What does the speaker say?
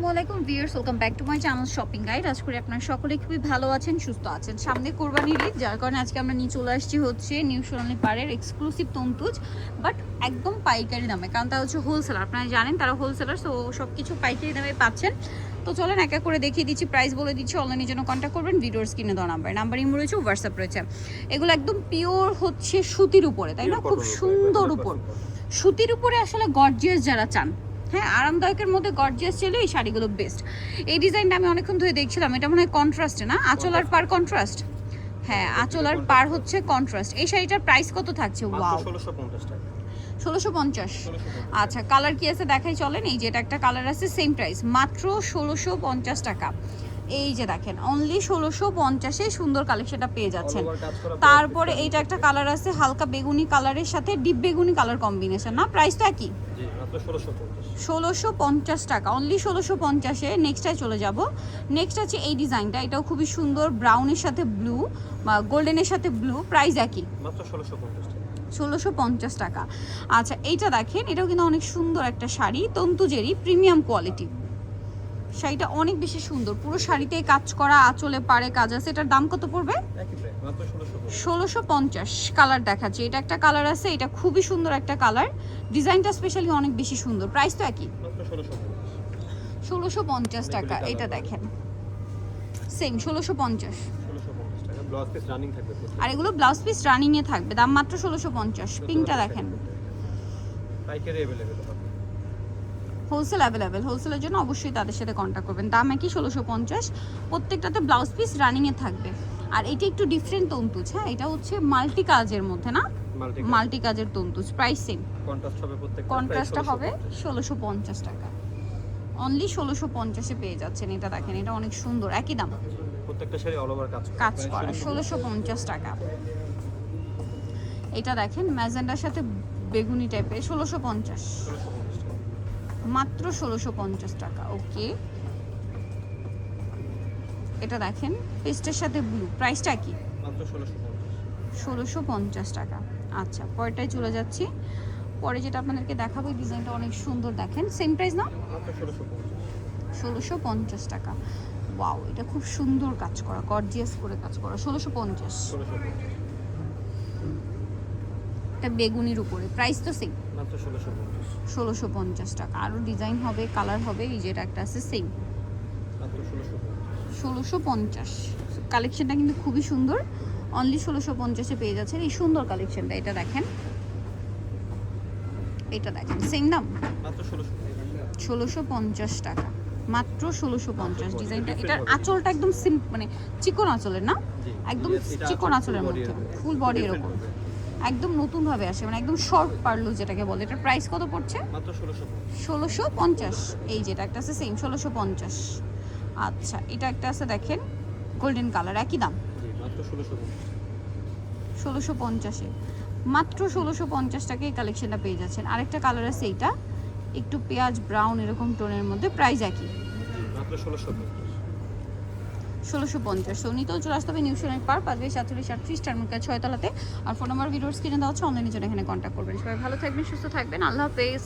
আসসালামাইকুম viewers, welcome back to my channel shopping guide. আশা করি আপনারা সকলে খুবই ভালো আছেন, সুস্থ আছেন। সামনে কোরবানির ঈদ, যার কারণে আজকে আমরা নিয়ে চলে আসছি হচ্ছে নিউ সোনালী পাড়ের এক্সক্লুসিভ তন্তুজ, বাট একদম পাইকারি দামে, কারণ তারা হচ্ছে হোলসেলার। আপনারা জানেন তারা হোলসেলার, সো সব কিছু পাইকারি দামে পাচ্ছেন। তো চলেন এক এক করে দেখিয়ে দিচ্ছি, প্রাইস বলে দিচ্ছি। অনলাইনের জন্য কন্ট্যাক্ট করবেন, ভিডিওর স্ক্রিনে দেওয়া নাম্বার ইমো রয়েছে, হোয়াটসঅ্যাপ রয়েছে। এগুলো একদম পিওর হচ্ছে সুতির উপরে, তাই না? খুব সুন্দর উপর, সুতির উপরে আসলে গর্জিয়াস যারা চান, হ্যাঁ আরামদায়কের মধ্যে গর্জিয়াস ছিল, এই শাড়িগুলো বেস্ট। এই ডিজাইনটা আমি অনেকক্ষণ ধরে দেখছিলাম, এটা মনে হয় কন্ট্রাস্টে না? আঁচল আর পার কন্ট্রাস্ট, হ্যাঁ আঁচল আর পার হচ্ছে কন্ট্রাস্ট। এই শাড়িটার প্রাইস কত থাকছে? ওয়াও, 1650 টাকা। 1650। আচ্ছা, কালার কি আছে দেখাই চলেন। এই যে এটা একটা কালার আছে, সেম প্রাইস, মাত্র 1650 টাকা। এই যে দেখেন, অনলি 1650-এ সুন্দর কালেকশনটা পেয়ে যাচ্ছেন। তারপরে এইটা একটা কালার আছে, হালকা বেগুনি কালারের সাথে ডিপ বেগুনি কালার কম্বিনেশন, না? প্রাইস তো একই, 1650 টাকা, অনলি 1650-এ। নেক্সটটায় চলে যাব। নেক্সট আছে এই ডিজাইনটা, এটাও খুবই সুন্দর, ব্রাউনের সাথে ব্লু বা গোল্ডেনের সাথে ব্লু, প্রাইস একই, মাত্র 1650 টাকা। আচ্ছা, এইটা দেখেন, এটাও কিন্তু অনেক সুন্দর একটা শাড়ি, তন্তুজেরই প্রিমিয়াম কোয়ালিটি। শাড়িটা অনেক বেশি সুন্দর, পুরো শাড়িতে কাজ করা, আঁচলে পাড়ে কাজ আছে। এটার দাম কত পড়বে? 1650। কালার দেখাচ্ছি, এটা একটা কালার আছে, এটা খুবই সুন্দর একটা কালার, ডিজাইনটা স্পেশালি অনেক বেশি সুন্দর। প্রাইস তো একই, 1650 টাকা। এটা দেখেন, সেম 1650। আর এগুলো ব্লাউজ পিস রানিং এ থাকবে, দাম মাত্র 1650। পিঙ্কটা দেখেন, হোলসেল অ্যাভেলেবেল। হোলসেলের জন্য অবশ্যই তাদের সাথে কন্ট্যাক্ট করবেন। দাম একই, 1650। প্রত্যেকটাতে ব্লাউজ পিস রানিং এ থাকবে। আর এটা একটু ডিফারেন্ট তন্তুজ, হ্যাঁ এটা হচ্ছে মাল্টি কাজের মধ্যে, না? মাল্টি কাজের তন্তুজ, প্রাইস সেম, কন্ট্রাস্টটা হবে 1650 টাকা। অনলি 1650-এ পেয়ে যাচ্ছেন। এটা দেখেন, এটা অনেক সুন্দর, একই দাম, প্রত্যেকটা শাড়ি অল ওভার কাজ করা, 1650 টাকা। এটা দেখেন ম্যাজেন্ডার সাথে বেগুনি টাইপের, 1650, মাত্র 1650 টাকা। ওকে, এটা দেখেন পেস্টের সাথে ব্লু, প্রাইসটা কি? মাত্র 1650 টাকা। আচ্ছা, পরেরটায় চলে যাচ্ছি। পরে যেটা আপনাদেরকে দেখাবো, এই ডিজাইনটা অনেক সুন্দর, দেখেন সেম প্রাইস না? 1650 টাকা। ওয়াও, এটা খুব সুন্দর কাজ করা, গর্জিয়াস করে কাজ করা, 1650। এটা বেগুনির উপরে, প্রাইস তো সেম, মাত্র 1650 টাকা। আরো ডিজাইন হবে, কালার হবে, এই যেটা একটা আছে সেম, মাত্র 1650। কালেকশনটা কিন্তু খুবই সুন্দর, অনলি 1650-এ পেয়ে যাচ্ছেন এই সুন্দর কালেকশনটা। এটা দেখেন, এটা দেখেন সেম দাম, মাত্র 1650 টাকা, মাত্র 1650। ডিজাইনটা, এটার আঁচলটা একদম মানে চিকন আঁচলের, না? একদম চিকন আঁচলের মধ্যে ফুল বডি এরকম, একদম নতুন ভাবে আসে, মানে একদম শর্ট পারলু যেটাকে বলে। এটার প্রাইস কত পড়ছে? মাত্র 1650। এই যেটা একটা আছে সেম, 1650। আচ্ছা, এটা একটা আছে দেখেন গোল্ডেন কালার, একই দাম, মাত্র 1650-এ, মাত্র 1650 টাকা এই কালেকশনটা পেয়ে যাচ্ছেন। আরেকটা কালার আছে, এইটা একটু পেঁয়াজ ব্রাউন এরকম টোনের মধ্যে, প্রাইস একই, মাত্র 1650। সো নিতেও চলে আসতে হবে নিউ সোনালী পার্ক, 5/47-38 টার্মিনাল 6 তলাতে। আর ফোন নাম্বার ভিডিওর স্ক্রিনে দেওয়া হচ্ছে, অনলাইনের জন্য এখানে কন্ট্যাক্ট করবেন। সবাই ভালো থাকবেন, সুস্থ থাকবেন, আল্লাহ হাফেজ।